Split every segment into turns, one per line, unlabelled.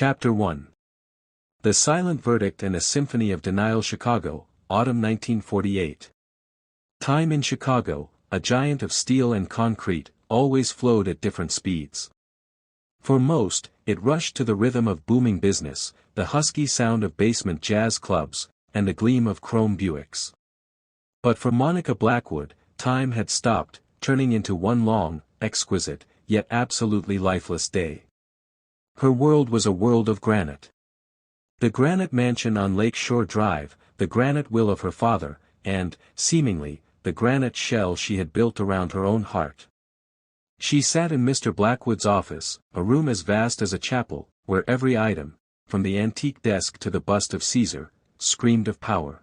Chapter 1. The Silent Verdict and a Symphony of Denial. Chicago, Autumn 1948. Time in Chicago, a giant of steel and concrete, always flowed at different speeds. For most, it rushed to the rhythm of booming business, the husky sound of basement jazz clubs, and the gleam of chrome Buicks. But for Monica Blackwood, time had stopped, turning into one long, exquisite, yet absolutely lifeless day. Her world was a world of granite. The granite mansion on Lake Shore Drive, the granite will of her father, and, seemingly, the granite shell she had built around her own heart. She sat in Mr. Blackwood's office, a room as vast as a chapel, where every item, from the antique desk to the bust of Caesar, screamed of power.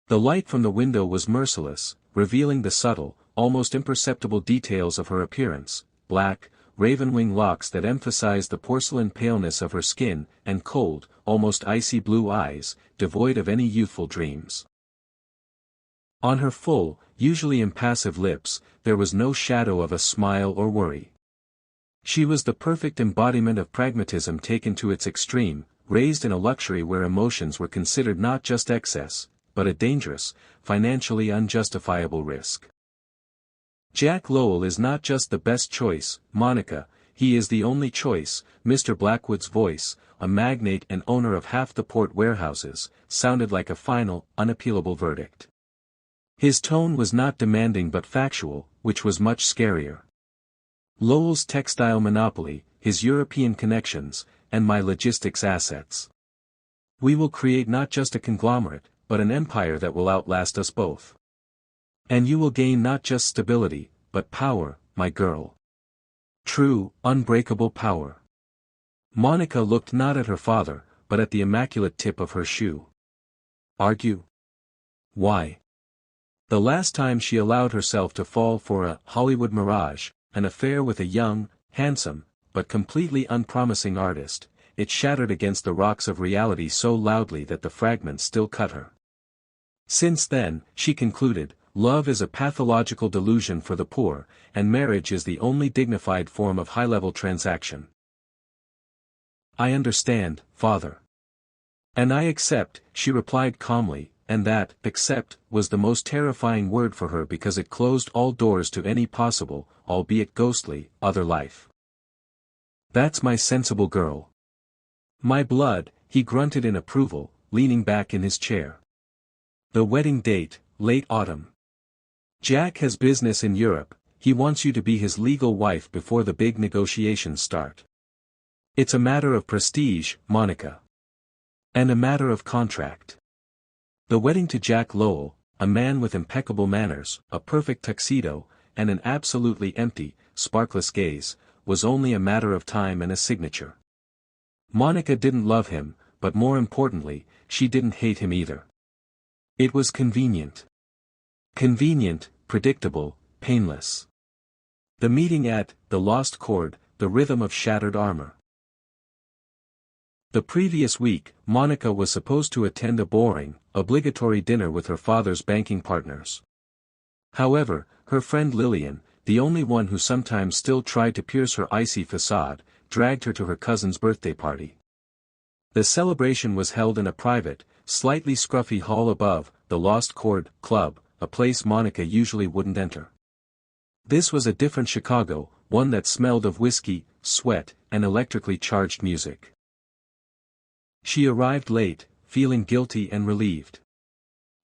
The light from the window was merciless, revealing the subtle, almost imperceptible details of her appearance: black, raven-wing locks that emphasized the porcelain paleness of her skin, and cold, almost icy blue eyes, devoid of any youthful dreams. On her full, usually impassive lips, there was no shadow of a smile or worry. She was the perfect embodiment of pragmatism taken to its extreme, raised in a luxury where emotions were considered not just excess, but a dangerous, financially unjustifiable risk. Jack Lowell is not just the best choice, Monica, he is the only choice. Mr. Blackwood's voice, a magnate and owner of half the port warehouses, sounded like a final, unappealable verdict. His tone was not demanding but factual, which was much scarier. Lowell's textile monopoly, his European connections, and my logistics assets. We will create not just a conglomerate, but an empire that will outlast us both. And you will gain not just stability, but power, my girl. True, unbreakable power. Monica looked not at her father, but at the immaculate tip of her shoe. Argue? Why? The last time she allowed herself to fall for a Hollywood mirage, an affair with a young, handsome, but completely unpromising artist, it shattered against the rocks of reality so loudly that the fragments still cut her. Since then, she concluded, love is a pathological delusion for the poor, and marriage is the only dignified form of high-level transaction. I understand, father. And I accept, she replied calmly, and that, accept, was the most terrifying word for her because it closed all doors to any possible, albeit ghostly, other life. That's my sensible girl. My blood, he grunted in approval, leaning back in his chair. The wedding date, late autumn. Jack has business in Europe, he wants you to be his legal wife before the big negotiations start. It's a matter of prestige, Monica. And a matter of contract. The wedding to Jack Lowell, a man with impeccable manners, a perfect tuxedo, and an absolutely empty, sparkless gaze, was only a matter of time and a signature. Monica didn't love him, but more importantly, she didn't hate him either. It was convenient. Convenient, predictable, painless. The meeting at the lost chord, the rhythm of shattered armor. The previous week, Monica was supposed to attend a boring, obligatory dinner with her father's banking partners. However, her friend Lillian, the only one who sometimes still tried to pierce her icy facade, dragged her to her cousin's birthday party. The celebration was held in a private, slightly scruffy hall above the Lost Chord Club, a place Monica usually wouldn't enter. This was a different Chicago, one that smelled of whiskey, sweat, and electrically charged music. She arrived late, feeling guilty and relieved.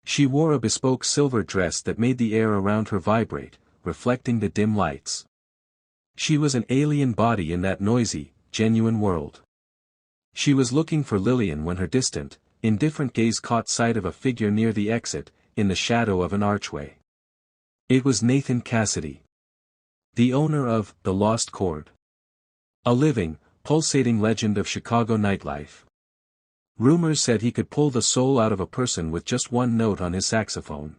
She wore a bespoke silver dress that made the air around her vibrate, reflecting the dim lights. She was an alien body in that noisy, genuine world. She was looking for Lillian when her distant, indifferent gaze caught sight of a figure near the exit, in the shadow of an archway. It was Nathan Cassidy. The owner of the Lost Chord. A living, pulsating legend of Chicago nightlife. Rumors said he could pull the soul out of a person with just one note on his saxophone.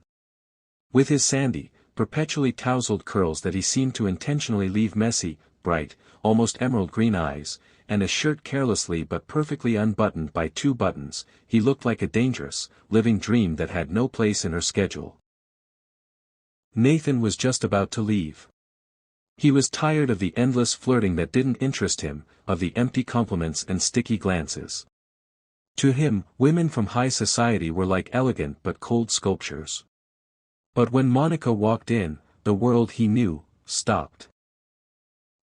With his sandy, perpetually tousled curls that he seemed to intentionally leave messy, bright, almost emerald green eyes, and a shirt carelessly but perfectly unbuttoned by 2 buttons, he looked like a dangerous, living dream that had no place in her schedule. Nathan was just about to leave. He was tired of the endless flirting that didn't interest him, of the empty compliments and sticky glances. To him, women from high society were like elegant but cold sculptures. But when Monica walked in, the world he knew, stopped.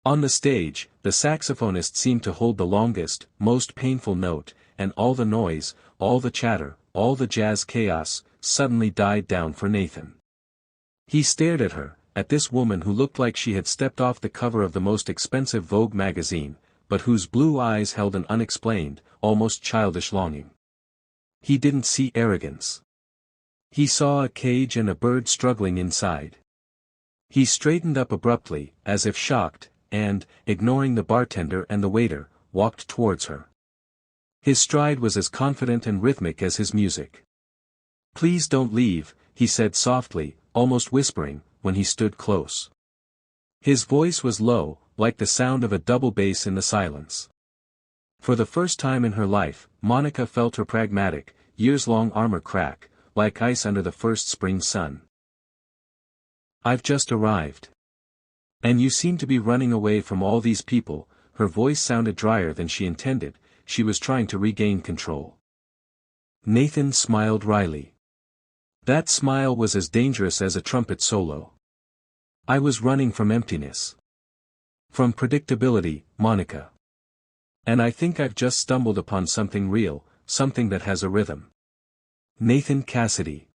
On the stage, the saxophonist seemed to hold the longest, most painful note, and all the noise, all the chatter, all the jazz chaos, suddenly died down for Nathan. He stared at her, at this woman who looked like she had stepped off the cover of the most expensive Vogue magazine, but whose blue eyes held an unexplained, almost childish longing. He didn't see arrogance. He saw a cage and a bird struggling inside. He straightened up abruptly, as if shocked, and, ignoring the bartender and the waiter, walked towards her. His stride was as confident and rhythmic as his music. "Please don't leave," he said softly, almost whispering, when he stood close. His voice was low, like the sound of a double bass in the silence. For the first time in her life, Monica felt her pragmatic, years-long armor crack, like ice under the first spring sun. "I've just arrived. And you seem to be running away from all these people." Her voice sounded drier than she intended. She was trying to regain control. Nathan smiled wryly. That smile was as dangerous as a trumpet solo. "I was running from emptiness. From predictability, Monica. And I think I've just stumbled upon something real, something that has a rhythm." Nathan Cassidy.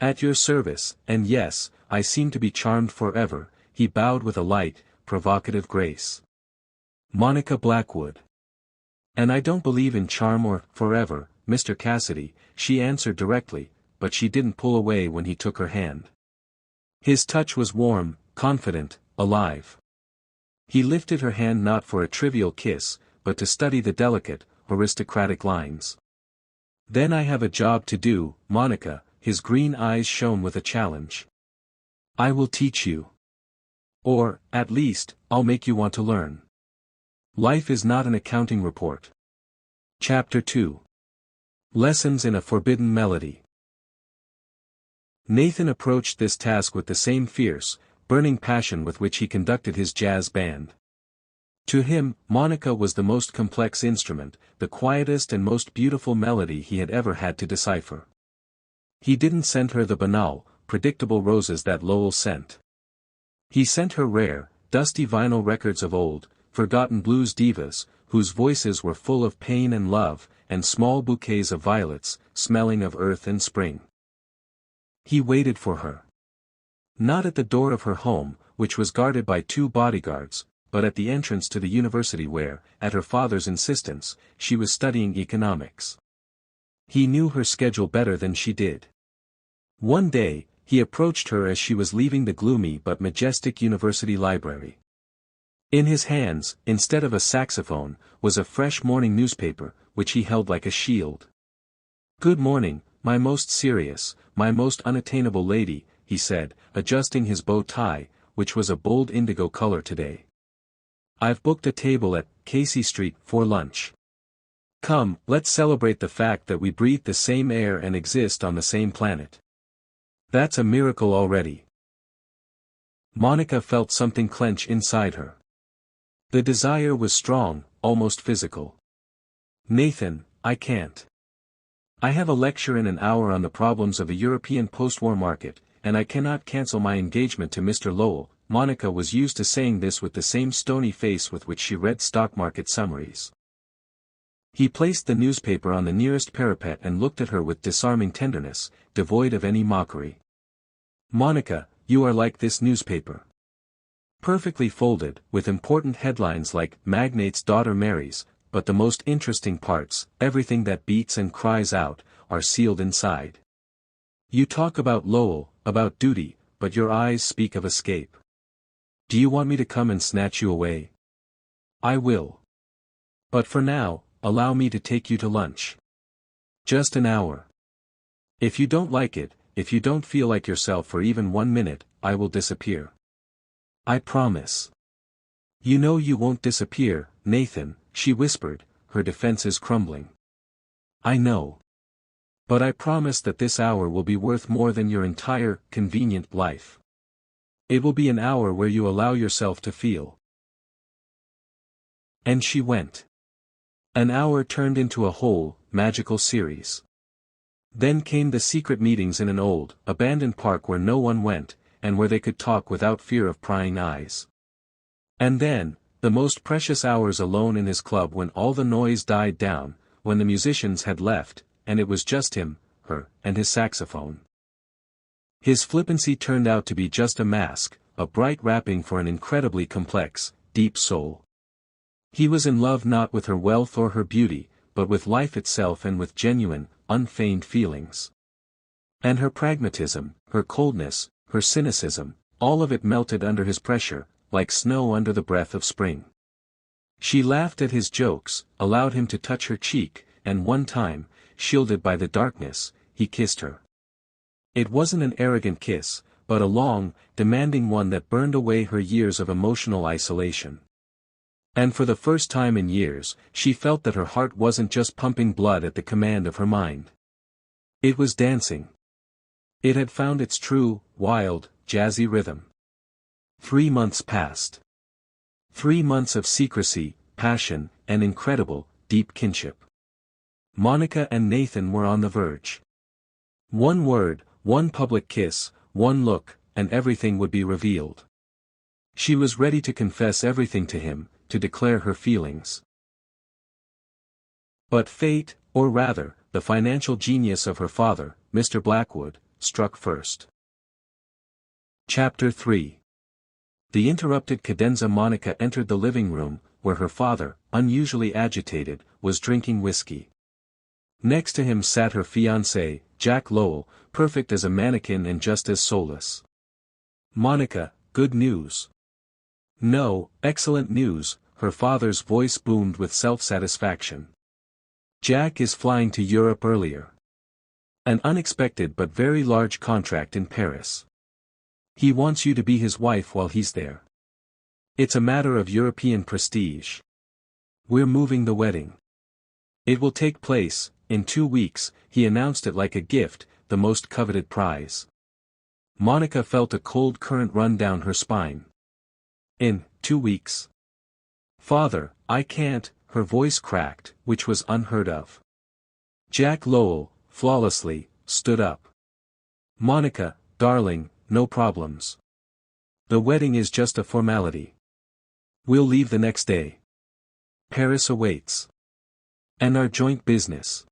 "At your service, and yes, I seem to be charmed forever," he bowed with a light, provocative grace. Monica Blackwood. "And I don't believe in charm or forever, Mr. Cassidy," she answered directly, but she didn't pull away when he took her hand. His touch was warm, confident, alive. He lifted her hand not for a trivial kiss, but to study the delicate, aristocratic lines. "Then I have a job to do, Monica," his green eyes shone with a challenge. "I will teach you. Or, at least, I'll make you want to learn. Life is not an accounting report." Chapter 2. Lessons in a Forbidden Melody. Nathan approached this task with the same fierce, burning passion with which he conducted his jazz band. To him, Monica was the most complex instrument, the quietest and most beautiful melody he had ever had to decipher. He didn't send her the banal, predictable roses that Lowell sent. He sent her rare, dusty vinyl records of old, forgotten blues divas, whose voices were full of pain and love, and small bouquets of violets, smelling of earth and spring. He waited for her. Not at the door of her home, which was guarded by 2 bodyguards, but at the entrance to the university where, at her father's insistence, she was studying economics. He knew her schedule better than she did. One day, he approached her as she was leaving the gloomy but majestic university library. In his hands, instead of a saxophone, was a fresh morning newspaper, which he held like a shield. "Good morning, my most serious, my most unattainable lady," he said, adjusting his bow tie, which was a bold indigo color today. "I've booked a table at Casey Street for lunch. Come, let's celebrate the fact that we breathe the same air and exist on the same planet. That's a miracle already." Monica felt something clench inside her. The desire was strong, almost physical. "Nathan, I can't. I have a lecture in an hour on the problems of the European post-war market, and I cannot cancel my engagement to Mr. Lowell." Monica was used to saying this with the same stony face with which she read stock market summaries. He placed the newspaper on the nearest parapet and looked at her with disarming tenderness, devoid of any mockery. "Monica, you are like this newspaper. Perfectly folded, with important headlines like 'Magnate's Daughter Marries,' but the most interesting parts, everything that beats and cries out, are sealed inside. You talk about Lowell, about duty, but your eyes speak of escape. Do you want me to come and snatch you away? I will. But for now, allow me to take you to lunch. Just an hour. If you don't like it, if you don't feel like yourself for even 1 minute, I will disappear. I promise." "You know you won't disappear, Nathan," she whispered, her defenses crumbling. "I know. But I promise that this hour will be worth more than your entire, convenient life." It will be an hour where you allow yourself to feel. And she went. An hour turned into a whole, magical series. Then came the secret meetings in an old, abandoned park where no one went, and where they could talk without fear of prying eyes. And then, the most precious hours alone in his club when all the noise died down, when the musicians had left, and it was just him, her, and his saxophone. His flippancy turned out to be just a mask, a bright wrapping for an incredibly complex, deep soul. He was in love not with her wealth or her beauty, but with life itself and with genuine, unfeigned feelings. And her pragmatism, her coldness, her cynicism, all of it melted under his pressure, like snow under the breath of spring. She laughed at his jokes, allowed him to touch her cheek, and one time, shielded by the darkness, he kissed her. It wasn't an arrogant kiss, but a long, demanding one that burned away her years of emotional isolation. And for the first time in years, she felt that her heart wasn't just pumping blood at the command of her mind. It was dancing. It had found its true, wild, jazzy rhythm. 3 months passed. 3 months of secrecy, passion, and incredible, deep kinship. Monica and Nathan were on the verge. One word, one public kiss, one look, and everything would be revealed. She was ready to confess everything to him, to declare her feelings. But fate, or rather, the financial genius of her father, Mr. Blackwood, struck first. Chapter 3. The interrupted cadenza. Monica entered the living room, where her father, unusually agitated, was drinking whiskey. Next to him sat her fiancé, Jack Lowell, perfect as a mannequin and just as soulless. "Monica, good news." "No, excellent news," her father's voice boomed with self-satisfaction. "Jack is flying to Europe earlier. An unexpected but very large contract in Paris. He wants you to be his wife while he's there. It's a matter of European prestige. We're moving the wedding. It will take place, in 2 weeks," he announced it like a gift, the most coveted prize. Monica felt a cold current run down her spine. "In 2 weeks? Father, I can't," her voice cracked, which was unheard of. Jack Lowell, flawlessly, stood up. "Monica, darling, no problems. The wedding is just a formality. We'll leave the next day. Paris awaits. And our joint business."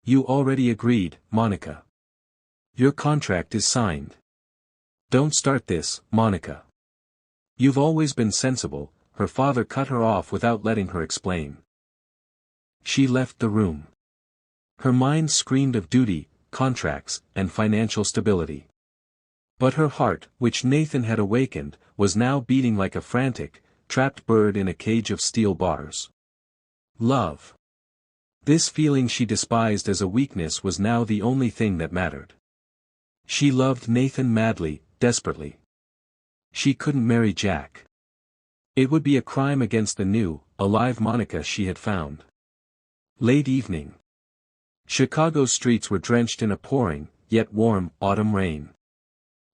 "You already agreed, Monica. Your contract is signed. Don't start this, Monica. You've always been sensible," her father cut her off without letting her explain. She left the room. Her mind screamed of duty, contracts, and financial stability. But her heart, which Nathan had awakened, was now beating like a frantic, trapped bird in a cage of steel bars. Love. This feeling she despised as a weakness was now the only thing that mattered. She loved Nathan madly, desperately. She couldn't marry Jack. It would be a crime against the new, alive Monica she had found. Late evening. Chicago's streets were drenched in a pouring, yet warm, autumn rain.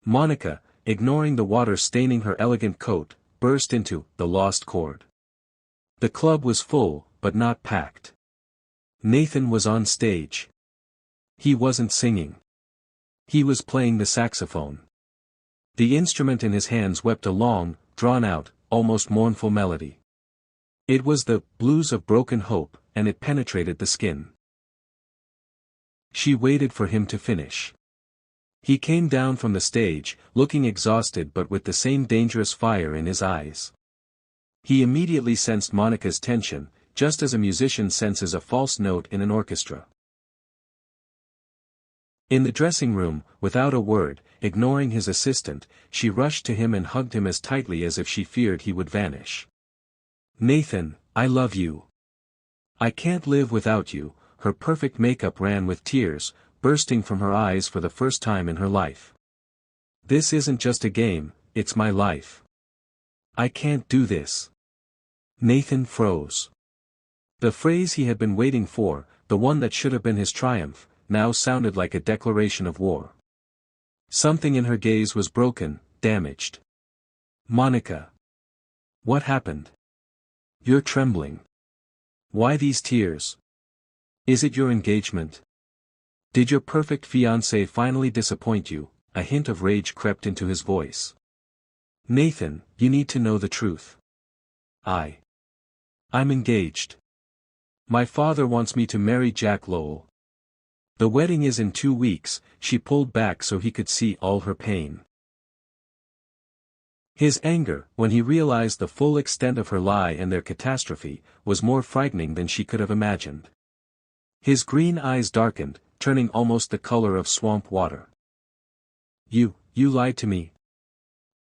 Monica, ignoring the water staining her elegant coat, burst into "The Lost Chord." The club was full, but not packed. Nathan was on stage. He wasn't singing. He was playing the saxophone. The instrument in his hands wept a long, drawn-out, almost mournful melody. It was the "blues of broken hope," and it penetrated the skin. She waited for him to finish. He came down from the stage, looking exhausted but with the same dangerous fire in his eyes. He immediately sensed Monica's tension, just as a musician senses a false note in an orchestra. In the dressing room, without a word, ignoring his assistant, she rushed to him and hugged him as tightly as if she feared he would vanish. "Nathan, I love you. I can't live without you." Her perfect makeup ran with tears, bursting from her eyes for the first time in her life. "This isn't just a game, it's my life. I can't do this." Nathan froze. The phrase he had been waiting for, the one that should have been his triumph, now sounded like a declaration of war. Something in her gaze was broken, damaged. Monica. What happened? You're trembling. Why these tears? Is it your engagement? Did your perfect fiancé finally disappoint you? A hint of rage crept into his voice. Nathan, you need to know the truth. I'm engaged. My father wants me to marry Jack Lowell. The wedding is in 2 weeks. She pulled back so he could see all her pain. His anger, when he realized the full extent of her lie and their catastrophe, was more frightening than she could have imagined. His green eyes darkened, turning almost the color of swamp water. You lied to me.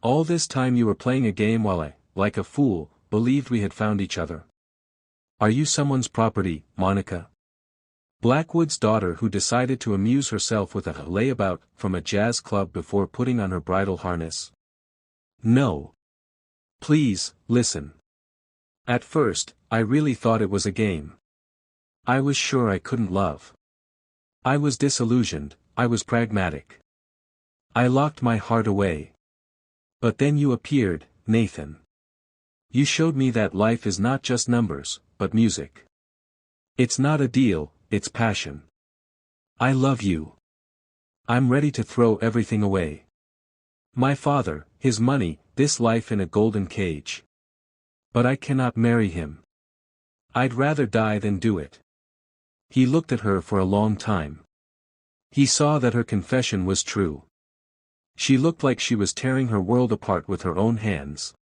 All this time you were playing a game while I, like a fool, believed we had found each other. Are you someone's property, Monica? Blackwood's daughter who decided to amuse herself with a layabout from a jazz club before putting on her bridal harness? No. Please, listen. At first, I really thought it was a game. I was sure I couldn't love. I was disillusioned, I was pragmatic. I locked my heart away. But then you appeared, Nathan. You showed me that life is not just numbers, but music. It's not a deal, it's passion. I love you. I'm ready to throw everything away. My father, his money, this life in a golden cage. But I cannot marry him. I'd rather die than do it. He looked at her for a long time. He saw that her confession was true. She looked like she was tearing her world apart with her own hands.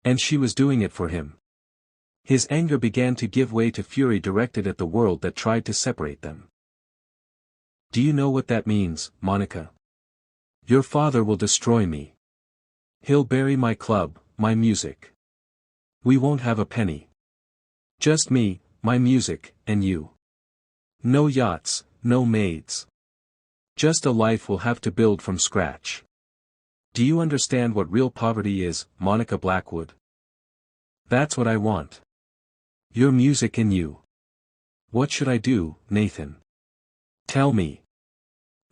And she was doing it for him. His anger began to give way to fury directed at the world that tried to separate them. Do you know what that means, Monica? Your father will destroy me. He'll bury my club, my music. We won't have a penny. Just me, my music, and you. No yachts, no maids. Just a life we'll have to build from scratch. Do you understand what real poverty is, Monica Blackwood? That's what I want. Your music and you. What should I do, Nathan? Tell me.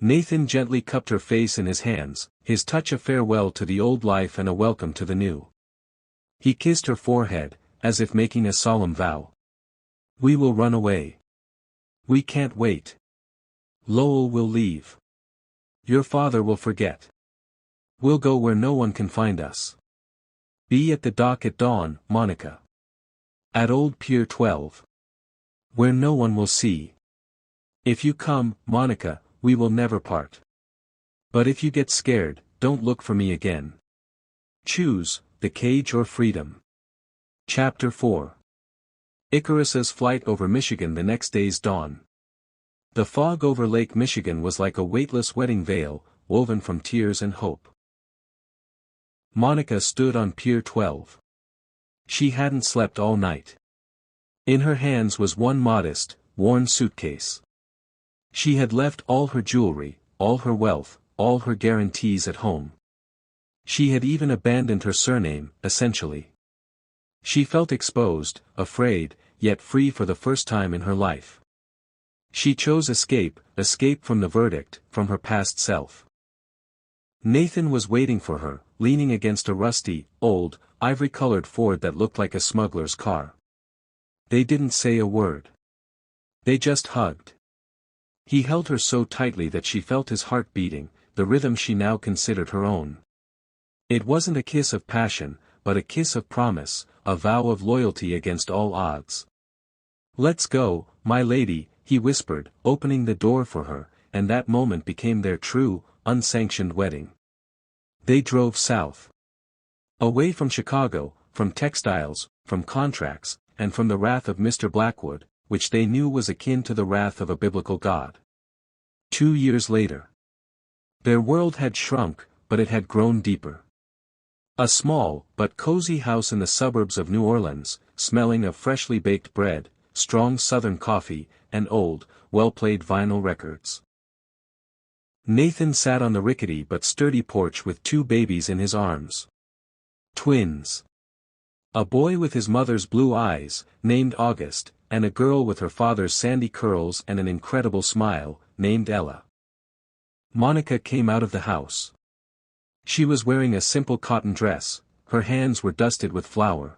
Nathan gently cupped her face in his hands, his touch a farewell to the old life and a welcome to the new. He kissed her forehead, as if making a solemn vow. We will run away. We can't wait. Lowell will leave. Your father will forget. We'll go where no one can find us. Be at the dock at dawn, Monica. At Old Pier 12. Where no one will see. If you come, Monica, we will never part. But if you get scared, don't look for me again. Choose, the cage or freedom. Chapter 4. Icarus's flight over Michigan the next day's dawn. The fog over Lake Michigan was like a weightless wedding veil, woven from tears and hope. Monica stood on Pier 12. She hadn't slept all night. In her hands was one modest, worn suitcase. She had left all her jewelry, all her wealth, all her guarantees at home. She had even abandoned her surname, essentially. She felt exposed, afraid, yet free for the first time in her life. She chose escape from the verdict, from her past self. Nathan was waiting for her, leaning against a rusty, old, ivory-colored Ford that looked like a smuggler's car. They didn't say a word. They just hugged. He held her so tightly that she felt his heart beating, the rhythm she now considered her own. It wasn't a kiss of passion, but a kiss of promise, a vow of loyalty against all odds. Let's go, my lady, he whispered, opening the door for her, and that moment became their true, unsanctioned wedding. They drove south. Away from Chicago, from textiles, from contracts, and from the wrath of Mr. Blackwood, which they knew was akin to the wrath of a biblical god. 2 years later. Their world had shrunk, but it had grown deeper. A small, but cozy house in the suburbs of New Orleans, smelling of freshly baked bread, strong southern coffee, and old, well-played vinyl records. Nathan sat on the rickety but sturdy porch with 2 babies in his arms. Twins. A boy with his mother's blue eyes, named August, and a girl with her father's sandy curls and an incredible smile, named Ella. Monica came out of the house. She was wearing a simple cotton dress, her hands were dusted with flour.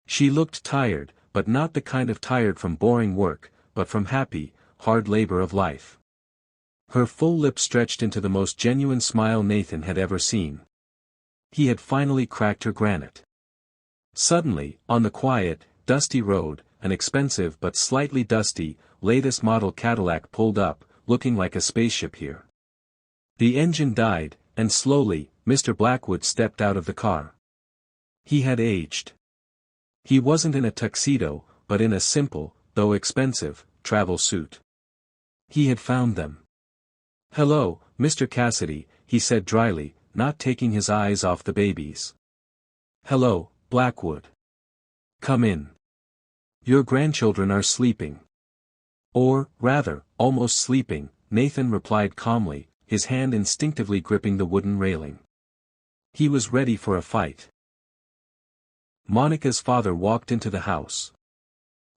She looked tired, but not the kind of tired from boring work, but from happy, hard labor of life. Her full lips stretched into the most genuine smile Nathan had ever seen. He had finally cracked her granite. Suddenly, on the quiet, dusty road, an expensive but slightly dusty, latest model Cadillac pulled up, looking like a spaceship here. The engine died, and slowly, Mr. Blackwood stepped out of the car. He had aged. He wasn't in a tuxedo, but in a simple, though expensive, travel suit. He had found them. "Hello, Mr. Cassidy," he said dryly, not taking his eyes off the babies. "Hello, Blackwood. Come in. Your grandchildren are sleeping." "Or, rather, almost sleeping," Nathan replied calmly, his hand instinctively gripping the wooden railing. He was ready for a fight. Monica's father walked into the house.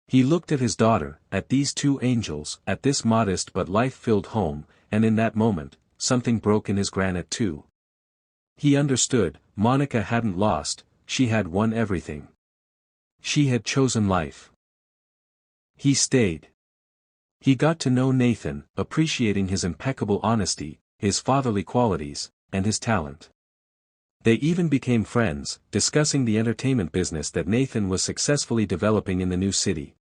He looked at his daughter, at these two angels, at this modest but life-filled home, and in that moment, something broke in his granite too. He understood, Monica hadn't lost, she had won everything. She had chosen life. He stayed. He got to know Nathan, appreciating his impeccable honesty, his fatherly qualities, and his talent. They even became friends, discussing the entertainment business that Nathan was successfully developing in the new city.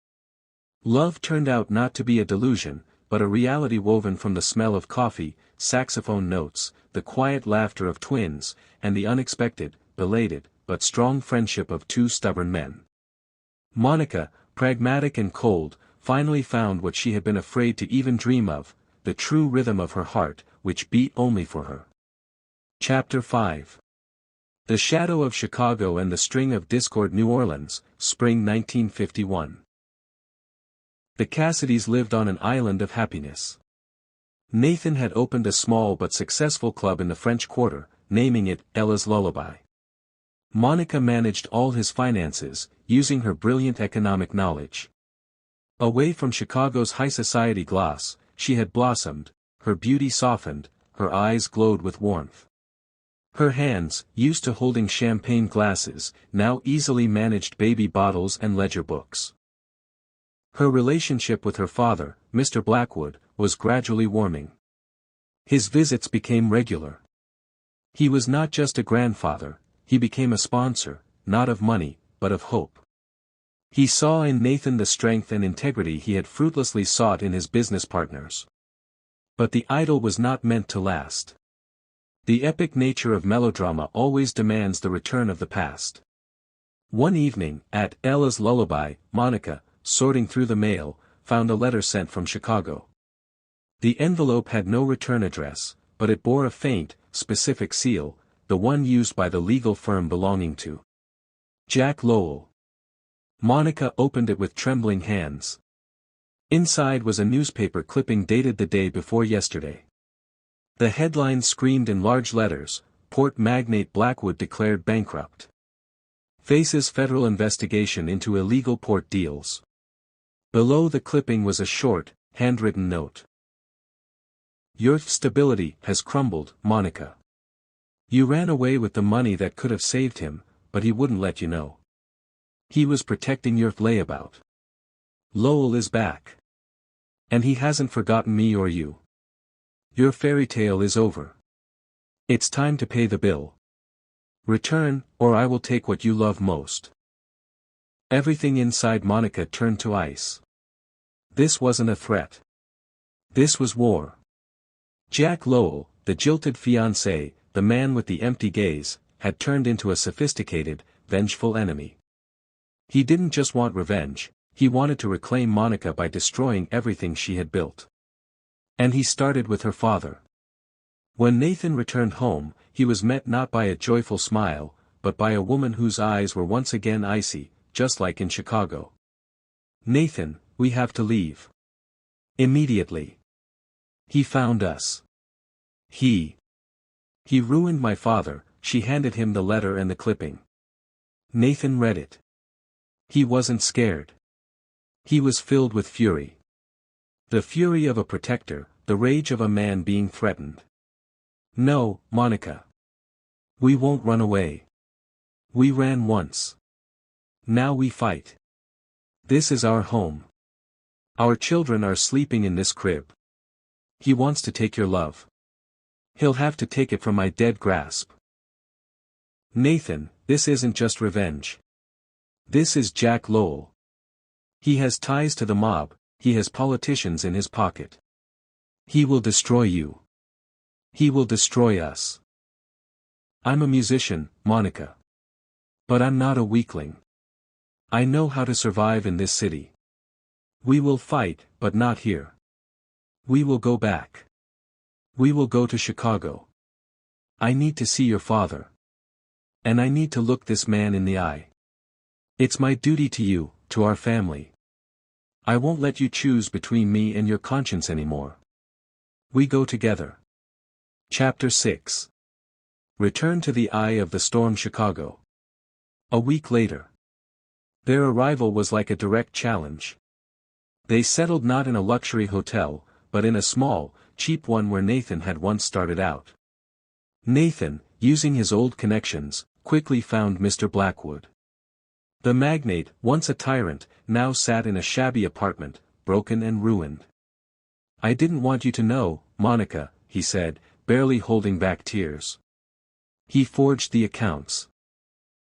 Love turned out not to be a delusion, but a reality woven from the smell of coffee, saxophone notes, the quiet laughter of twins, and the unexpected, belated, but strong friendship of two stubborn men. Monica, pragmatic and cold, finally found what she had been afraid to even dream of, the true rhythm of her heart, which beat only for her. Chapter 5. The Shadow of Chicago and the String of Discord. New Orleans, Spring 1951. The Cassidys lived on an island of happiness. Nathan had opened a small but successful club in the French Quarter, naming it Ella's Lullaby. Monica managed all his finances, using her brilliant economic knowledge. Away from Chicago's high society gloss, she had blossomed, her beauty softened, her eyes glowed with warmth. Her hands, used to holding champagne glasses, now easily managed baby bottles and ledger books. Her relationship with her father, Mr. Blackwood, was gradually warming. His visits became regular. He was not just a grandfather, he became a sponsor, not of money, but of hope. He saw in Nathan the strength and integrity he had fruitlessly sought in his business partners. But the idyll was not meant to last. The epic nature of melodrama always demands the return of the past. One evening, at Ella's Lullaby, Monica, sorting through the mail, found a letter sent from Chicago. The envelope had no return address, but it bore a faint, specific seal, the one used by the legal firm belonging to Jack Lowell. Monica opened it with trembling hands. Inside was a newspaper clipping dated the day before yesterday. The headline screamed in large letters, "Port magnate Blackwood declared bankrupt. Faces federal investigation into illegal port deals." Below the clipping was a short, handwritten note. "Your stability has crumbled, Monica. You ran away with the money that could have saved him, but he wouldn't let you know. He was protecting your layabout. Lowell is back. And he hasn't forgotten me or you. Your fairy tale is over. It's time to pay the bill. Return, or I will take what you love most." Everything inside Monica turned to ice. This wasn't a threat. This was war. Jack Lowell, the jilted fiancé, the man with the empty gaze, had turned into a sophisticated, vengeful enemy. He didn't just want revenge, he wanted to reclaim Monica by destroying everything she had built. And he started with her father. When Nathan returned home, he was met not by a joyful smile, but by a woman whose eyes were once again icy, just like in Chicago. "Nathan, we have to leave. Immediately. He found us. He ruined my father." She handed him the letter and the clipping. Nathan read it. He wasn't scared. He was filled with fury. The fury of a protector, the rage of a man being threatened. No, Monica. We won't run away. We ran once. Now we fight. This is our home. Our children are sleeping in this crib. He wants to take your love. He'll have to take it from my dead grasp. Nathan, this isn't just revenge. This is Jack Lowell. He has ties to the mob, he has politicians in his pocket. He will destroy you. He will destroy us. I'm a musician, Monica. But I'm not a weakling. I know how to survive in this city. We will fight, but not here. We will go back. We will go to Chicago. I need to see your father. And I need to look this man in the eye. It's my duty to you, to our family. I won't let you choose between me and your conscience anymore. We go together. Chapter 6. Return to the eye of the storm, Chicago. A week later. Their arrival was like a direct challenge. They settled not in a luxury hotel, but in a small, cheap one where Nathan had once started out. Nathan, using his old connections, quickly found Mr. Blackwood. The magnate, once a tyrant, now sat in a shabby apartment, broken and ruined. I didn't want you to know, Monica, he said, barely holding back tears. He forged the accounts.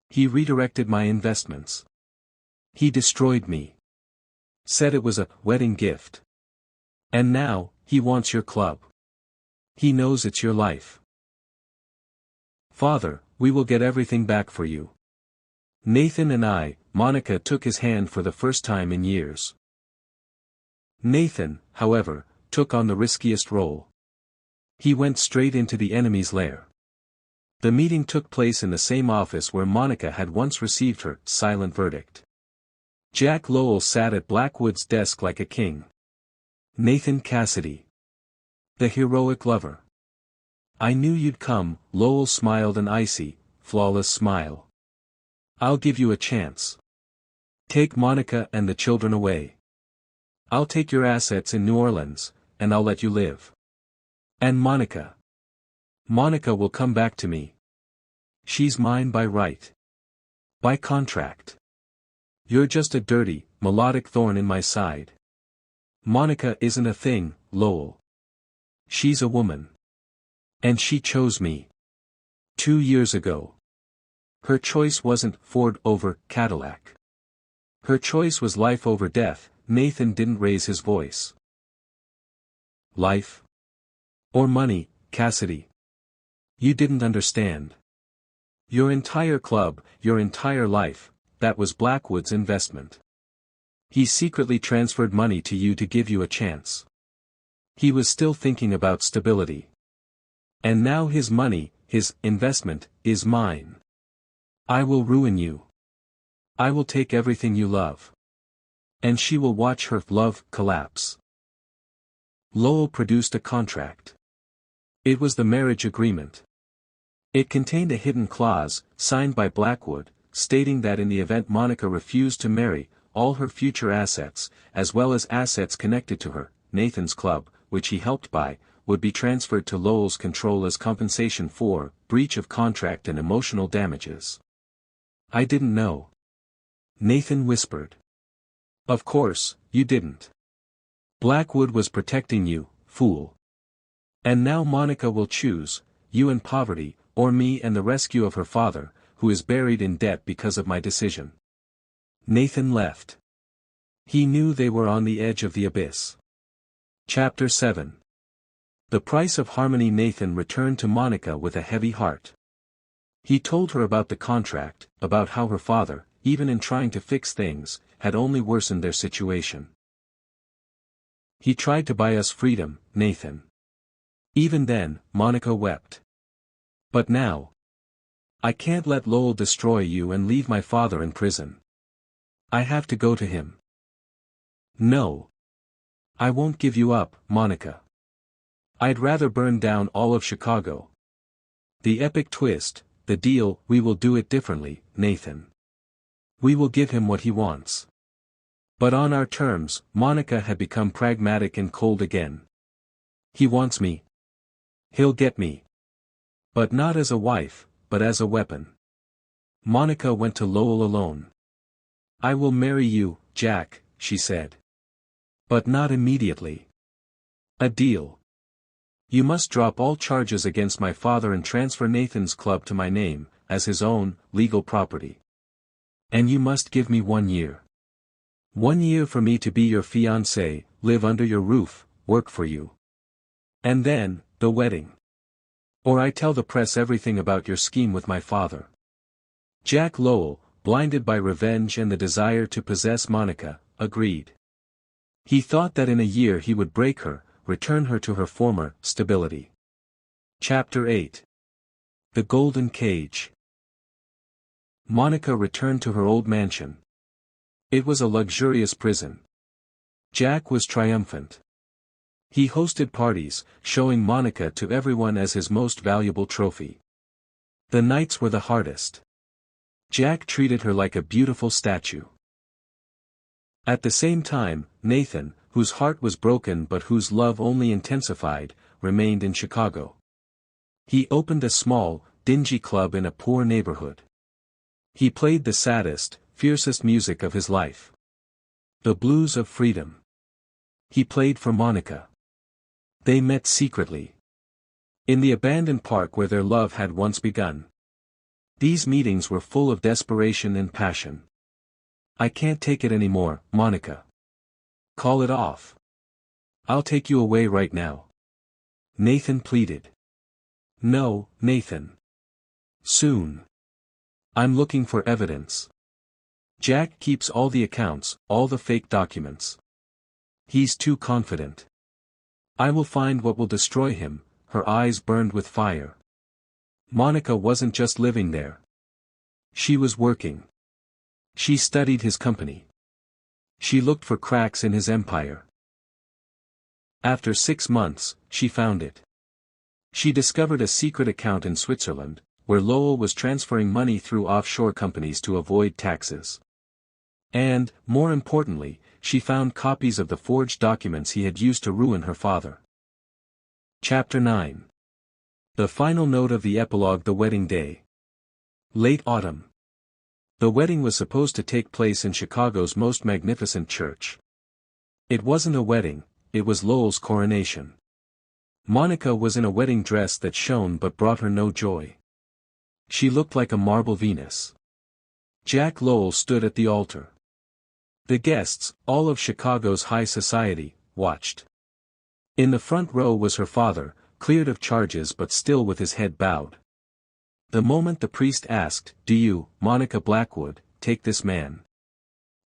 He redirected my investments. He destroyed me. Said it was a wedding gift. And now, he wants your club. He knows it's your life. Father, we will get everything back for you. Nathan and I, Monica took his hand for the first time in years. Nathan, however, took on the riskiest role. He went straight into the enemy's lair. The meeting took place in the same office where Monica had once received her silent verdict. Jack Lowell sat at Blackwood's desk like a king. Nathan Cassidy. The heroic lover. I knew you'd come, Lowell smiled an icy, flawless smile. I'll give you a chance. Take Monica and the children away. I'll take your assets in New Orleans, and I'll let you live. And Monica. Monica will come back to me. She's mine by right. By contract. You're just a dirty, melodic thorn in my side. Monica isn't a thing, Lowell. She's a woman. And she chose me. 2 years ago. Her choice wasn't Ford over Cadillac. Her choice was life over death. Nathan didn't raise his voice. Life? Or money, Cassidy? You didn't understand. Your entire club, your entire life, that was Blackwood's investment. He secretly transferred money to you to give you a chance. He was still thinking about stability. And now his money, his investment, is mine. I will ruin you. I will take everything you love. And she will watch her love collapse. Lowell produced a contract. It was the marriage agreement. It contained a hidden clause, signed by Blackwood, stating that in the event Monica refused to marry, all her future assets, as well as assets connected to her, Nathan's club, which he helped buy, would be transferred to Lowell's control as compensation for breach of contract and emotional damages. I didn't know. Nathan whispered. Of course, you didn't. Blackwood was protecting you, fool. And now Monica will choose, you and poverty, or me and the rescue of her father, who is buried in debt because of my decision. Nathan left. He knew they were on the edge of the abyss. Chapter 7. The price of harmony. Nathan returned to Monica with a heavy heart. He told her about the contract, about how her father, even in trying to fix things, had only worsened their situation. He tried to buy us freedom, Nathan. Even then, Monica wept. But now. I can't let Lowell destroy you and leave my father in prison. I have to go to him. No. I won't give you up, Monica. I'd rather burn down all of Chicago. The epic twist, the deal, we will do it differently, Nathan. We will give him what he wants. But on our terms. Monica had become pragmatic and cold again. He wants me. He'll get me. But not as a wife, but as a weapon. Monica went to Lowell alone. I will marry you, Jack, she said. But not immediately. A deal. You must drop all charges against my father and transfer Nathan's club to my name, as his own, legal property. And you must give me 1 year. 1 year for me to be your fiancé, live under your roof, work for you. And then, the wedding. Or I tell the press everything about your scheme with my father. Jack Lowell, blinded by revenge and the desire to possess Monica, agreed. He thought that in a year he would break her, return her to her former stability. Chapter 8. The Golden Cage. Monica returned to her old mansion. It was a luxurious prison. Jack was triumphant. He hosted parties, showing Monica to everyone as his most valuable trophy. The nights were the hardest. Jack treated her like a beautiful statue. At the same time, Nathan, whose heart was broken but whose love only intensified, remained in Chicago. He opened a small, dingy club in a poor neighborhood. He played the saddest, fiercest music of his life. The blues of freedom. He played for Monica. They met secretly. In the abandoned park where their love had once begun. These meetings were full of desperation and passion. I can't take it anymore, Monica. Call it off. I'll take you away right now. Nathan pleaded. No, Nathan. Soon. I'm looking for evidence. Jack keeps all the accounts, all the fake documents. He's too confident. I will find what will destroy him. Her eyes burned with fire. Monica wasn't just living there. She was working. She studied his company. She looked for cracks in his empire. After 6 months, she found it. She discovered a secret account in Switzerland, where Lowell was transferring money through offshore companies to avoid taxes. And, more importantly, she found copies of the forged documents he had used to ruin her father. Chapter 9. The final note of the epilogue: the wedding day. Late autumn. The wedding was supposed to take place in Chicago's most magnificent church. It wasn't a wedding, it was Lowell's coronation. Monica was in a wedding dress that shone but brought her no joy. She looked like a marble Venus. Jack Lowell stood at the altar. The guests, all of Chicago's high society, watched. In the front row was her father, cleared of charges but still with his head bowed. The moment the priest asked, "Do you, Monica Blackwood, take this man?"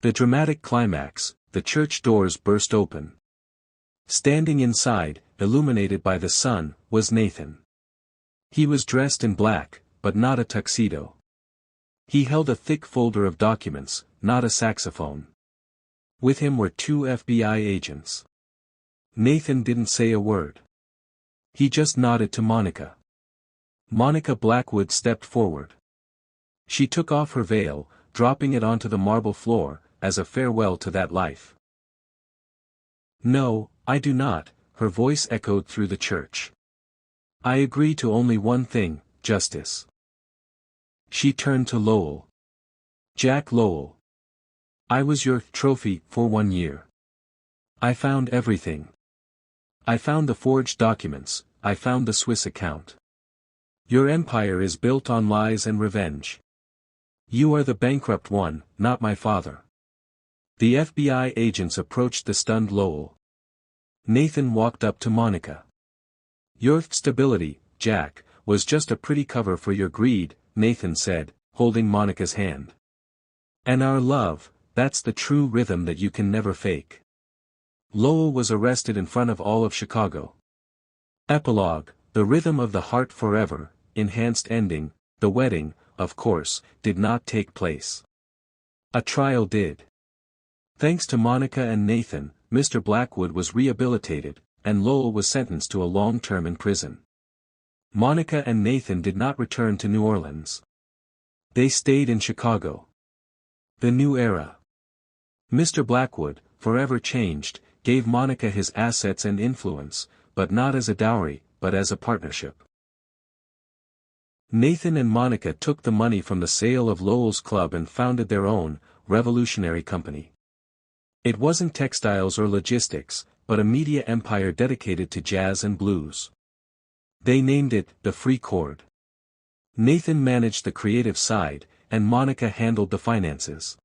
The dramatic climax, the church doors burst open. Standing inside, illuminated by the sun, was Nathan. He was dressed in black, but not a tuxedo. He held a thick folder of documents, not a saxophone. With him were 2 FBI agents. Nathan didn't say a word. He just nodded to Monica. Monica Blackwood stepped forward. She took off her veil, dropping it onto the marble floor, as a farewell to that life. "No, I do not," her voice echoed through the church. "I agree to only one thing, justice." She turned to Lowell. "Jack Lowell. I was your trophy for 1 year. I found everything. I found the forged documents, I found the Swiss account. Your empire is built on lies and revenge. You are the bankrupt one, not my father." The FBI agents approached the stunned Lowell. Nathan walked up to Monica. "Your stability, Jack, was just a pretty cover for your greed," Nathan said, holding Monica's hand. "And our love, that's the true rhythm that you can never fake." Lowell was arrested in front of all of Chicago. Epilogue: the rhythm of the heart forever. Enhanced ending: the wedding, of course, did not take place. A trial did. Thanks to Monica and Nathan, Mr. Blackwood was rehabilitated, and Lowell was sentenced to a long term in prison. Monica and Nathan did not return to New Orleans. They stayed in Chicago. The new era. Mr. Blackwood, forever changed, gave Monica his assets and influence, but not as a dowry, but as a partnership. Nathan and Monica took the money from the sale of Lowell's club and founded their own, revolutionary company. It wasn't textiles or logistics, but a media empire dedicated to jazz and blues. They named it The Free Chord. Nathan managed the creative side, and Monica handled the finances.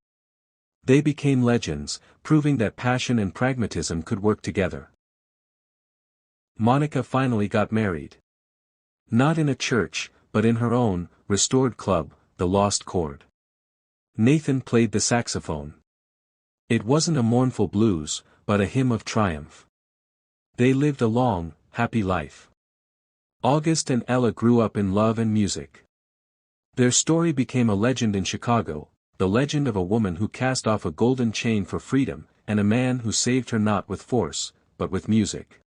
They became legends, proving that passion and pragmatism could work together. Monica finally got married. Not in a church, but in her own, restored club, the Lost Chord. Nathan played the saxophone. It wasn't a mournful blues, but a hymn of triumph. They lived a long, happy life. August and Ella grew up in love and music. Their story became a legend in Chicago, the legend of a woman who cast off a golden chain for freedom, and a man who saved her not with force, but with music.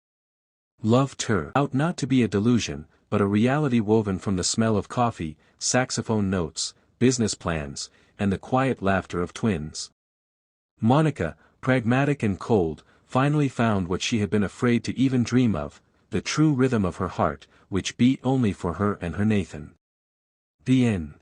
Loved her out not to be a delusion, but a reality woven from the smell of coffee, saxophone notes, business plans, and the quiet laughter of twins. Monica, pragmatic and cold, finally found what she had been afraid to even dream of, the true rhythm of her heart, which beat only for her and her Nathan. The end.